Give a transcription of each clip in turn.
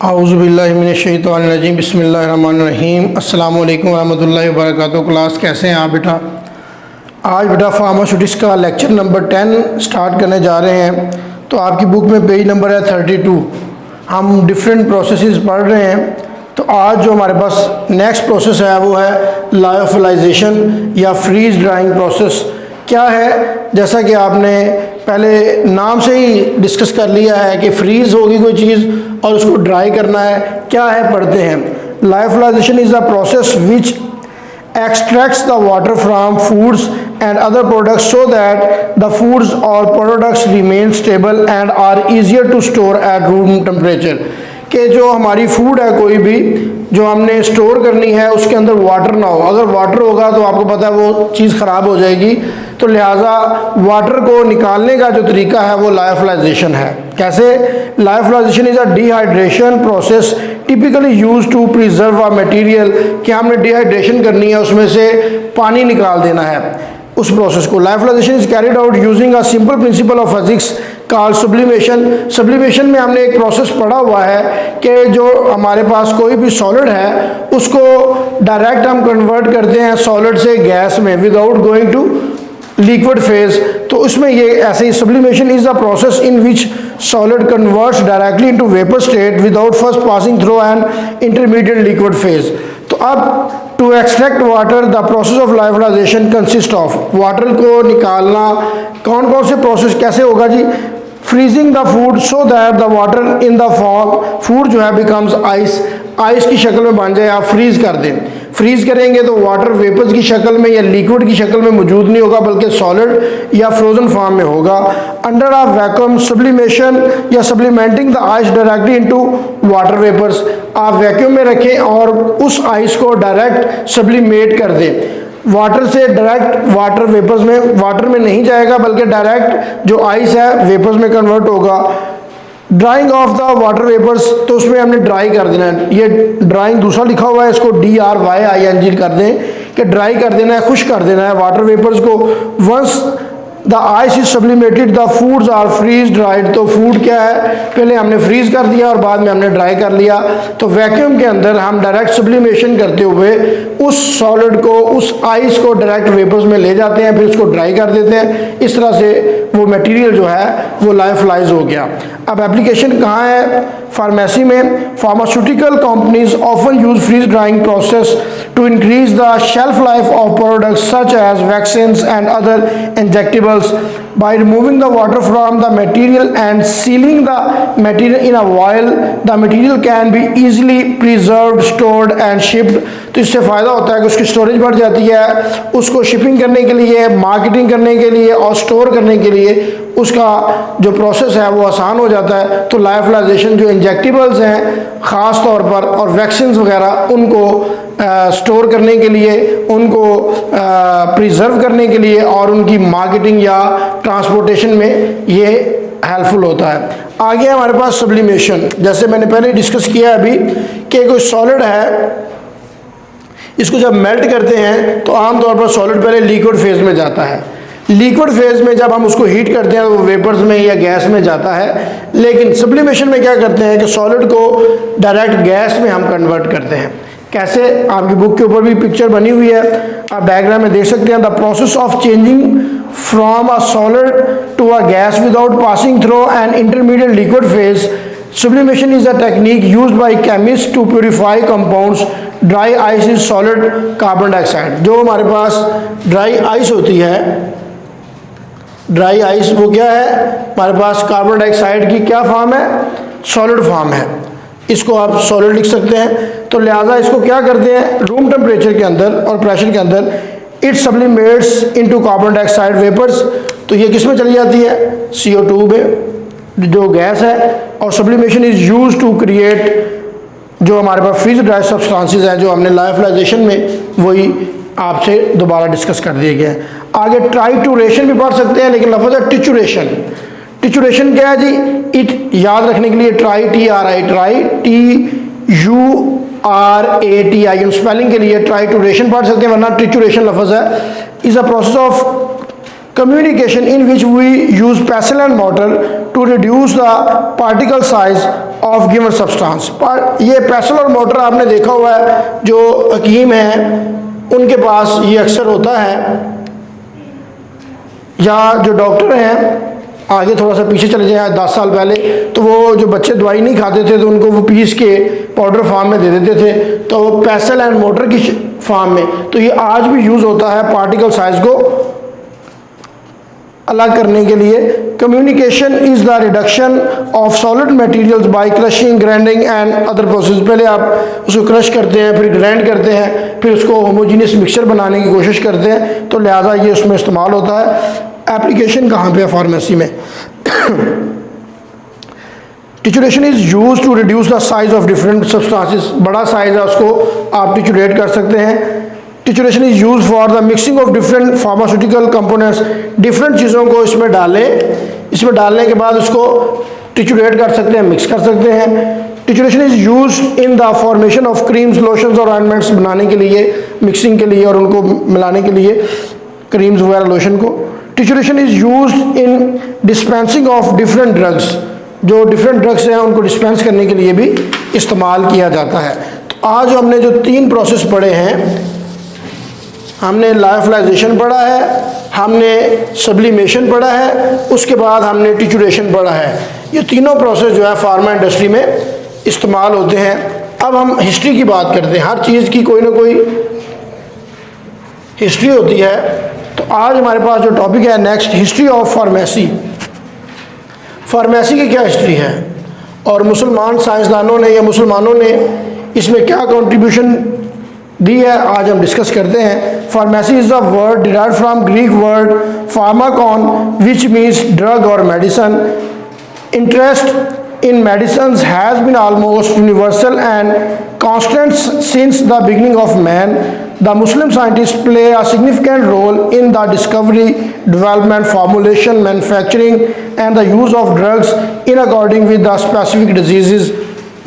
आऊज़ुबिल्लाहिमिनश्शैतानिर्रजीम बिस्मिल्लाहिर्रहमानिर्रहीम अस्सलामु अलैकुम वरहमतुल्लाहि वबरकातुहू। क्लास कैसे हैं आप बेटा? आज बेटा फार्मास्यूटिक्स का लेक्चर नंबर 10 स्टार्ट करने जा रहे हैं। तो आपकी बुक में पेज नंबर है 32। हम डिफरेंट प्रोसेसेस पढ़ रहे हैं। तो आज जो हमारे पास नेक्स्ट प्रोसेस है वो है लायोफिलाइजेशन या फ्रीज ड्राइंग प्रोसेस। क्या है, जैसा कि आपने पहले नाम से ही डिस्कस कर लिया है कि फ्रीज होगी कोई चीज़ और उसको ड्राई करना है। क्या है, पढ़ते हैं। Lyophilisation is a process which extracts the water from foods and other products so that the foods or products remain stable and are easier to store at room temperature। कि जो हमारी फूड है कोई भी जो हमने स्टोर करनी है उसके अंदर वाटर ना हो। अगर वाटर होगा तो आपको पता है वो चीज़ ख़राब हो जाएगी। तो लिहाजा वाटर को निकालने का जो तरीका है वो लायोफिलाइजेशन है। कैसे? Lyophilisation is a dehydration process typically use to preserve a material. कि हमने डिहाइड्रेशन करनी है, उसमें से पानी निकाल देना है उस प्रोसेस को। Lyophilisation is carried out using a simple principle of physics called sublimation. Sublimation में हमने एक प्रोसेस पढ़ा हुआ है कि जो हमारे पास कोई भी सॉलिड है उसको डायरेक्ट हम कन्वर्ट करते हैं सॉलिड से गैस में without going to liquid phase. तो उसमें ये ऐसे ही sublimation is the process in which solid converts directly into vapour state without first passing through an intermediate liquid phase. तो अब to extract water the process of lyophilization consist of, water को निकालना कौन कौन से प्रोसेस कैसे होगा जी? Freezing the food so that the water in the form, food जो है बिकम्स आइस, आइस की शक्ल में बन जाए। आप फ्रीज कर दें, फ्रीज करेंगे तो वाटर वेपर्स की शक्ल में या लिक्विड की शक्ल में मौजूद नहीं होगा बल्कि सॉलिड या फ्रोजन फॉर्म में होगा। अंडर अ वैक्यूम सब्लिमेशन या sublimating the ice directly into water vapours. आप वैक्यूम में रखें और उस आइस को डायरेक्ट सब्लिमेट कर दें। वाटर से डायरेक्ट वाटर वेपर्स में, वाटर में नहीं जाएगा बल्कि डायरेक्ट जो आइस है वेपर्स में कन्वर्ट होगा। Drying of the water vapours, तो उसमें हमने ड्राई कर देना है। ये ड्राइंग दूसरा लिखा हुआ है, इसको DRYING कर दें कि ड्राई कर देना है, खुश कर देना है वाटर वेपर्स को। Once the ice is sublimated the foods are freeze dried. तो फूड क्या है, पहले हमने फ्रीज कर दिया और बाद में हमने ड्राई कर लिया। तो वैक्यूम के अंदर हम डायरेक्ट सब्लिमेशन करते हुए उस सॉलिड को, उस आइस को डायरेक्ट वेपर्स में ले जाते हैं, फिर उसको ड्राई कर देते हैं। इस तरह से वो मटेरियल जो है वो लायोफिलाइज हो गया। अब एप्लीकेशन कहाँ है? फार्मेसी में। Pharmaceutical companies often use freeze drying process to increase the shelf life of products such as vaccines and other injectables by removing the water from the material and sealing the material in a vial. The material can be easily preserved, stored and shipped. तो इससे फ़ायदा होता है कि उसकी storage बढ़ जाती है, उसको शिपिंग करने के लिए, मार्केटिंग करने के लिए और स्टोर करने के लिए उसका जो प्रोसेस है वो आसान हो जाता है। तो लायोफिलाइजेशन जो इंजेक्टेबल्स हैं ख़ास तौर पर और वैक्सीन्स वगैरह उनको स्टोर करने के लिए, उनको प्रिजर्व करने के लिए और उनकी मार्केटिंग या ट्रांसपोर्टेशन में ये हेल्पफुल होता है। आगे हमारे पास सब्लिमेशन, जैसे मैंने पहले डिस्कस किया अभी कि कोई सॉलिड है, इसको जब मेल्ट करते हैं तो आमतौर पर सॉलिड पहले लिक्विड फेज में जाता है। लिक्विड फेज में जब हम उसको हीट करते हैं तो वो वेपर्स में या गैस में जाता है। लेकिन सब्लिमेशन में क्या करते हैं कि सॉलिड को डायरेक्ट गैस में हम कन्वर्ट करते हैं। कैसे? आपकी बुक के ऊपर भी पिक्चर बनी हुई है, आप डायग्राम में देख सकते हैं। The process of changing from a solid to a gas without passing through an intermediate liquid phase. Sublimation is a technique used by chemists to purify compounds. Dry ice is solid carbon dioxide। जो हमारे पास dry ice होती है, dry ice वो क्या है, हमारे पास carbon dioxide की क्या फॉर्म है? सॉलिड फॉर्म है। इसको आप सॉलिड लिख सकते हैं। तो लिहाजा इसको क्या करते हैं, रूम टेम्परेचर के अंदर और प्रेशर के अंदर it sublimates into carbon dioxide vapours. तो ये किस में चली जाती है? CO2 में, जो गैस है। और sublimation is use to create जो हमारे पास फ्रीज ड्राई सब्सटेंसेस हैं जो हमने लायोफिलाइजेशन में वही आपसे दोबारा डिस्कस कर दिए गए हैं। आगे ट्राइटूरेशन भी पढ़ सकते हैं, लेकिन लफ्ज़ है टिचुरेशन। टिचुरेशन क्या है जी? इट याद रखने के लिए try TRI, try TURATI spelling के लिए ट्राइटूरेशन पढ़ सकते हैं, वरना टिचुरेशन लफ्ज़ है। Is a process of communication in which we use pestle and mortar to reduce the particle size of given substance। पर ये pestle और mortar आपने देखा हुआ है, जो हकीम हैं उनके पास ये अक्सर होता है, या जो डॉक्टर हैं, आगे थोड़ा सा पीछे चले जाए 10 साल पहले, तो वो जो बच्चे दवाई नहीं खाते थे तो उनको वो पीस के पाउडर फार्म में दे देते थे, तो पेसल एंड मोटर की फार्म में। तो ये आज भी यूज़ होता है पार्टिकल साइज को अलग करने के लिए। Communication is the reduction of solid materials by crushing, grinding and other process. पहले आप उसको क्रश करते हैं, फिर ग्राइंड करते हैं, फिर उसको होमोजीनियस मिक्सचर बनाने की कोशिश करते हैं, तो लिहाजा ये उसमें इस्तेमाल होता है। एप्लीकेशन कहाँ पे है फार्मेसी में? Trituration is use to reduce the size of different substances. बड़ा साइज है उसको आप टिचुरेट कर सकते हैं। Trituration is use for the mixing of different pharmaceutical components. Different चीज़ों को इसमें डालें, इसमें डालने के बाद उसको टिचुरेट कर सकते हैं, मिक्स कर सकते हैं। Trituration is use in the formation of creams, lotions और ऑइंटमेंट्स बनाने के लिए, मिक्सिंग के लिए और उनको मिलाने के लिए, क्रीम्स वगैरह लोशन को। Trituration is use in dispensing of different drugs. जो डिफरेंट ड्रग्स हैं उनको डिस्पेंस करने के लिए भी इस्तेमाल किया जाता है। तो आज हमने जो 3 प्रोसेस पढ़े हैं, हमने लायोफिलाइजेशन पढ़ा है, हमने सब्लिमेशन पढ़ा है, उसके बाद हमने टिचुरेशन पढ़ा है। ये तीनों प्रोसेस जो है फार्मा इंडस्ट्री में इस्तेमाल होते हैं। अब हम हिस्ट्री की बात करते हैं। हर चीज़ की कोई ना कोई हिस्ट्री होती है। तो आज हमारे पास जो टॉपिक है next, history of pharmacy. Pharmacy की क्या हिस्ट्री है और मुसलमान साइंसदानों ने या मुसलमानों ने इसमें क्या कंट्रीब्यूशन दी है, आज हम डिस्कस करते हैं। Pharmacy is a word derived from Greek word pharmakon which means drug और medicine. Interest in medicines has been almost universal and constant since the beginning of man. The Muslim scientists play a significant role in the discovery, development, formulation, manufacturing and the use of drugs in according with the specific diseases.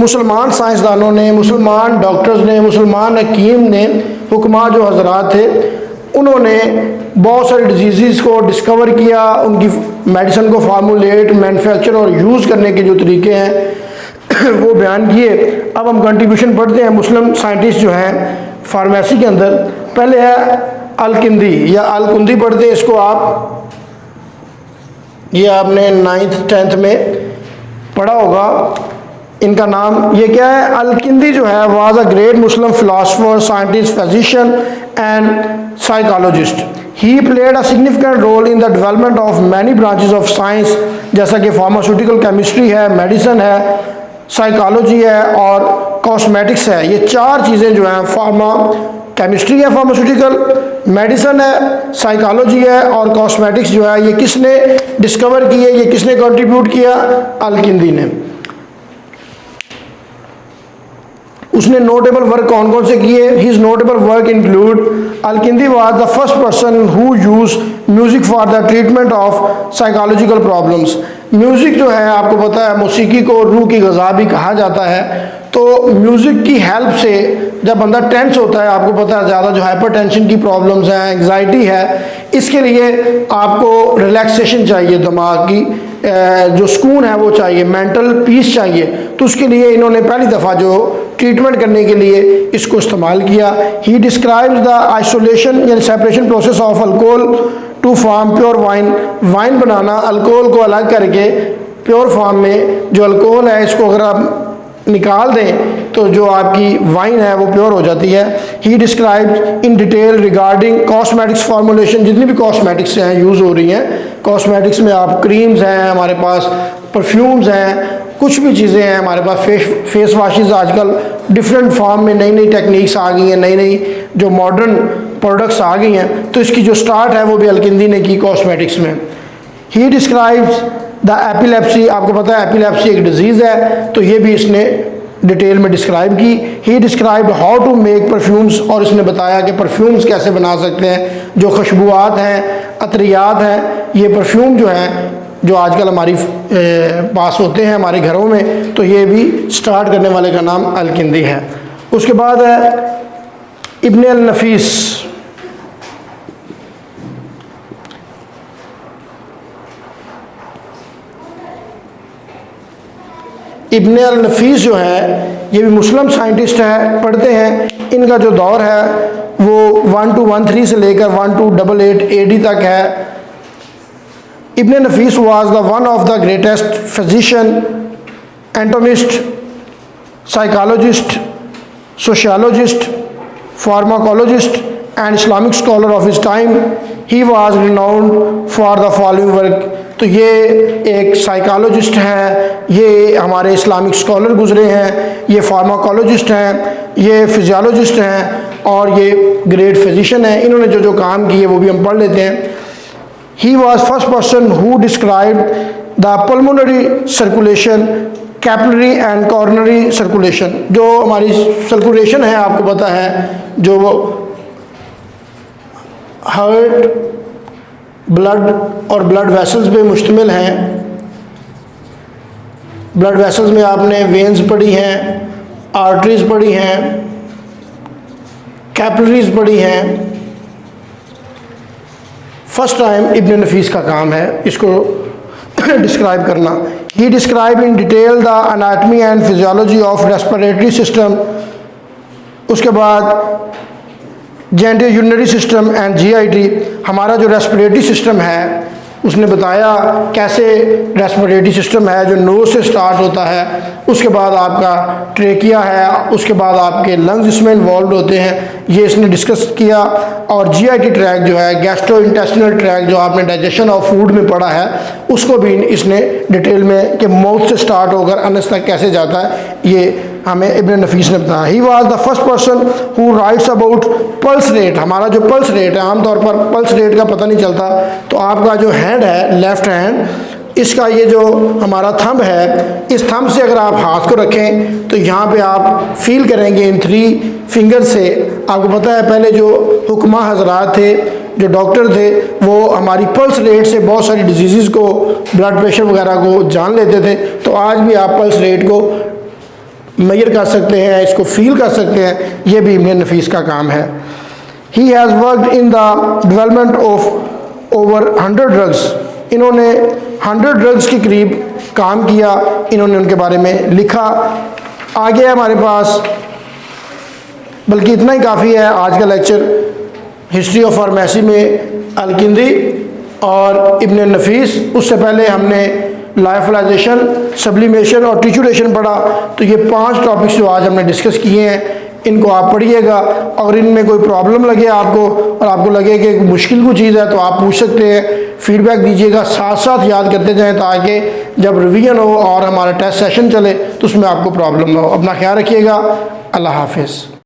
मुसलमान साइंसदानों ने, मुसलमान doctors ने, मुसलमान हकीम ने, हुक्मा जो हजरात थे, उन्होंने बहुत सारी डिजीज़ को डिस्कवर किया, उनकी मेडिसिन को फार्मूलेट, मैन्युफैक्चर और यूज़ करने के जो तरीके हैं वो बयान किए। अब हम कंट्रीब्यूशन पढ़ते हैं मुस्लिम साइंटिस्ट जो हैं फार्मेसी के अंदर। पहले है अल-किंदी या अल-कुंदी पढ़ते हैं इसको आप, ये आपने 9th 10th में पढ़ा होगा। इनका नाम ये क्या है? अल-किंदी जो है was a great Muslim philosopher, scientist, physician and psychologist. He played a significant role in the development of many branches of science, जैसा कि फार्मास्यूटिकल केमिस्ट्री है, मेडिसिन है, साइकोलॉजी है और कॉस्मेटिक्स है। ये 4 चीज़ें जो हैं, फार्मा केमिस्ट्री है, फार्मास्यूटिकल, मेडिसिन है, साइकोलॉजी है और कॉस्मेटिक्स जो है, ये किसने डिस्कवर किए, ये किसने कंट्रीब्यूट किया? अल-किंदी ने। उसने नोटेबल वर्क कौन कौन से किए? His notable work include Al Kindi was the first person who use music for the treatment of psychological problems. Music जो है आपको पता है, मौसीकी को रूह की ग़िज़ा भी कहा जाता है। तो म्यूज़िक की हेल्प से जब बंदा टेंस होता है, आपको पता है ज़्यादा जो हाइपरटेंशन की प्रॉब्लम्स हैं, एंग्जाइटी है, इसके लिए आपको रिलैक्सेशन चाहिए, दिमाग की जो सुकून है वो चाहिए, मेंटल पीस चाहिए। तो उसके लिए इन्होंने पहली दफ़ा जो ट्रीटमेंट करने के लिए इसको इस्तेमाल किया। ही डिस्क्राइब्स द आइसोलेशन या separation process of alcohol to form pure wine. Wine बनाना, अल्कोहल को अलग करके प्योर फॉर्म में जो अल्कोहल है इसको अगर आप निकाल दें तो जो आपकी वाइन है वो प्योर हो जाती है। He describes in detail regarding cosmetics formulation. जितनी भी कॉस्मेटिक्स हैं यूज़ हो रही हैं, कॉस्मेटिक्स में आप क्रीम्स हैं, हमारे पास परफ्यूम्स हैं, कुछ भी चीज़ें हैं हमारे पास, फेस वाशेज़ आजकल डिफरेंट फॉर्म में नई नई टेक्निक्स आ गई हैं, नई नई जो मॉडर्न प्रोडक्ट्स आ गई हैं। तो इसकी जो स्टार्ट है वो भी अल-किंदी ने की कॉस्मेटिक्स में। ही डिस्क्राइब्स द एपिलेप्सी। आपको पता है एपिलेप्सी एक डिजीज़ है, तो ये भी इसने डिटेल में डिस्क्राइब की। He describe how to make perfumes, और इसने बताया कि परफ्यूम्स कैसे बना सकते हैं। जो खुशबुआत हैं, अतरियात हैं, ये परफ्यूम जो हैं जो आजकल हमारी पास होते हैं हमारे घरों में, तो ये भी स्टार्ट करने वाले का नाम अल-किंदी है। उसके बाद है इब्न अल-नफीस। इब्न अल नफीस जो है ये भी मुस्लिम साइंटिस्ट है, पढ़ते हैं। इनका जो दौर है वो 1213 से लेकर 1288 AD तक है। Ibn Nafis was the one of the greatest physician, anatomist, psychologist, sociologist, pharmacologist and Islamic scholar of his time. He was renowned for the following work. तो ये एक साइकोलॉजिस्ट हैं, ये हमारे इस्लामिक स्कॉलर गुजरे हैं, ये फार्माकोलॉजिस्ट हैं, ये फिजियोलॉजिस्ट हैं और ये ग्रेट फिजिशियन हैं। इन्होंने जो जो काम किए वो भी हम पढ़ लेते हैं। He was first person who described the pulmonary circulation, capillary and coronary circulation. जो हमारी सर्कुलेशन है आपको पता है, जो हार्ट, ब्लड और ब्लड वेसल्स पे मुश्तमिल हैं। ब्लड वेसल्स में आपने वेन्स पढ़ी हैं, आर्टरीज पढ़ी हैं, कैपिलरीज पढ़ी हैं। फर्स्ट टाइम इब्न नफीस का काम है इसको डिस्क्राइब करना। He describe in detail the anatomy and physiology of respiratory system. उसके बाद genito urinary system and GIT, हमारा जो रेस्पिरेटरी सिस्टम है उसने बताया कैसे रेस्पिरेटरी सिस्टम है जो नोज से स्टार्ट होता है, उसके बाद आपका ट्रेकिया है, उसके बाद आपके लंग्स इसमें इन्वॉल्व होते हैं, ये इसने डिस्कस किया। और GIT ट्रैक जो है, गैस्ट्रो इंटेस्टिनल ट्रैक, जो आपने डाइजेशन ऑफ फूड में पढ़ा है, उसको भी इसने डिटेल में कि माउथ से स्टार्ट होकर अनस तक कैसे जाता है, ये हमें इब्न नफीस ने बताया। He was the first person who writes about pulse rate. हमारा जो पल्स रेट है, आमतौर पर पल्स रेट का पता नहीं चलता, तो आपका जो हैंड है, लेफ्ट हैंड, इसका ये जो हमारा थंब है, इस थंब से अगर आप हाथ को रखें तो यहाँ पे आप फील करेंगे इन 3 फिंगर से। आपको पता है पहले जो हुक्मा हजरात थे, जो डॉक्टर थे, वो हमारी पल्स रेट से बहुत सारी डिजीज़ को, ब्लड प्रेशर वगैरह को जान लेते थे। तो आज भी आप पल्स रेट को मेजर कर सकते हैं, इसको फील कर सकते हैं, ये भी इब्न नफीस का काम है। He has worked in the development of over 100 drugs. इन्होंने 100 ड्रग्स के करीब काम किया, इन्होंने उनके बारे में लिखा। आगे हमारे पास, बल्कि इतना ही काफ़ी है आज का लेक्चर, हिस्ट्री ऑफ फार्मेसी में अल-किंदी और इब्न नफीस। उससे पहले हमने लाइफलाइजेशन, सब्लिमेशन और ट्रिचुरेशन पढ़ा। तो ये 5 टॉपिक्स जो आज हमने डिस्कस किए हैं, इनको आप पढ़िएगा। और इनमें कोई प्रॉब्लम लगे आपको और आपको लगे कि मुश्किल कोई चीज़ है तो आप पूछ सकते हैं, फीडबैक दीजिएगा। साथ साथ याद करते जाएं ताकि जब रिवीजन हो और हमारा टेस्ट सेशन चले तो उसमें आपको प्रॉब्लम ना हो। अपना ख्याल रखिएगा। अल्लाह हाफिज़।